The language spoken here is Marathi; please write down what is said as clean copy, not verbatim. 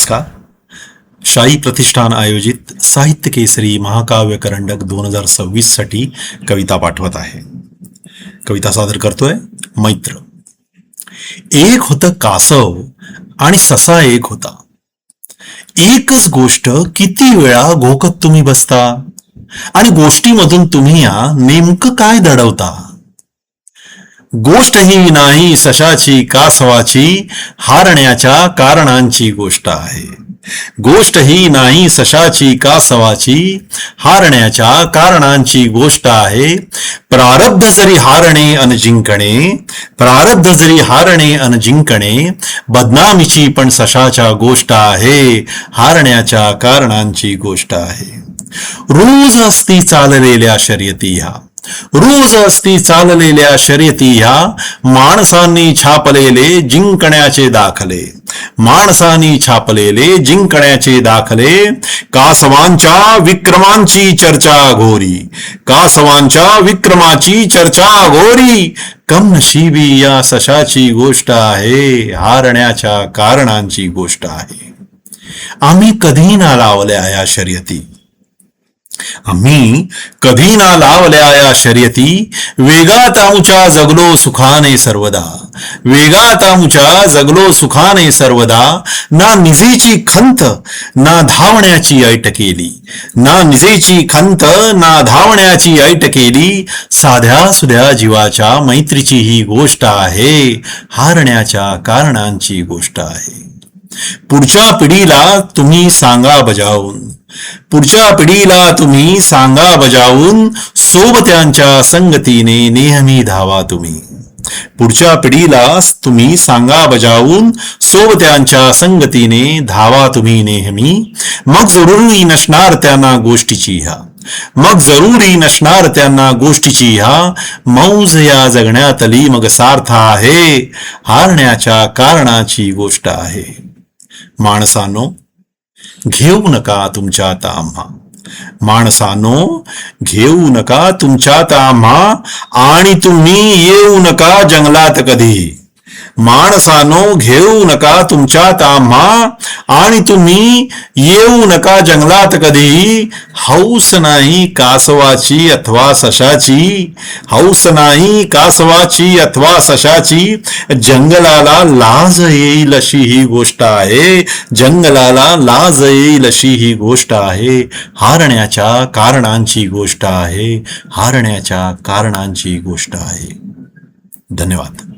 नमस्कार. शाही प्रतिष्ठान आयोजित साहित्य केसरी महाकाव्य करंडक 2026 साठी कविता पाठवत आहे. कविता सादर करतोय मैत्र. एक होतं कासव आणि ससा एक होता. एकच गोष्ट किती वेळा घोकत तुम्ही बसता आणि गोष्टीमधून तुम्ही या नेमकं काय दडवता. गोष्ट ही नाही सशाची कासवाची, हारण्याच्या कारणांची गोष्ट आहे. गोष्ट ही नाही सशाची कासवाची, हारण्याच्या कारणांची गोष्ट आहे. प्रारब्ध जरी हारणे अन जिंकणे, प्रारब्ध जरी हारणे अन जिंकणे, बदनामीची पण सशाच्या गोष्ट आहे. हारण्याच्या कारणांची गोष्ट आहे. रोज असती चाललेल्या शर्यती ह्या, रोज असती चाललेल्या शर्यती ह्या, माणसांनी छापलेले जिंकण्याचे दाखले, माणसांनी छापलेले जिंकण्याचे दाखले. कासवांच्या विक्रमांची चर्चा घोरी, कासवांच्या विक्रमाची चर्चा घोरी. कमनशिबी या सशाची गोष्ट आहे. हारण्याच्या कारणांची गोष्ट आहे. आम्ही कधी ना लावल्या या शर्यती, आम्ही कधी ना लावल्या या शर्यती. वेगात आमुच्या जगलो सुखाने सर्वदा, वेगात आमुच्या जगलो सुखाने सर्वदा. ना निजेची खंत ना धावण्याची ऐट केली, ना निजेची खंत ना धावण्याची ऐट केली. साध्या सुध्या जीवाच्या मैत्रीची ही गोष्ट आहे. हारण्याच्या कारणांची गोष्ट आहे. पुढच्या पिढीला तुम्ही सांगा बजावून, पुढच्या पिढीला तुम्ही सांगा बजावून, सोबत्यांच्या संगतीने नेहमी धावा तुम्ही. पुढच्या पिढीला तुम्ही सांगा बजावून, सोबत्यांच्या संगतीने धावा तुम्ही नेहमी. मग जरुरी नसणार त्यांना गोष्टीची ह्या, मग जरुरी नसणार त्यांना गोष्टीची ह्या. मौज या जगण्यातली मग सार्थ आहे. हारण्याच्या कारणाची गोष्ट आहे. माणसानो घेऊ नका तुमच्यात आम्हा, माणसानो घेऊ नका तुमच्यात आम्हा, आणि तुम्ही येऊ नका जंगलात कधी. माणसानो घेऊ नका तुमच्यात आम्हा, आणि तुम्ही येऊ नका जंगलात कधी. हौस नाही कासवाची अथवा सशाची, हौस नाही कासवाची अथवा सशाची. जंगलाला लाज येईल अशी ही गोष्ट आहे, जंगलाला लाज येईल अशी ही गोष्ट आहे. हारण्याच्या कारणांची गोष्ट आहे. हारण्याच्या कारणांची गोष्ट आहे. धन्यवाद.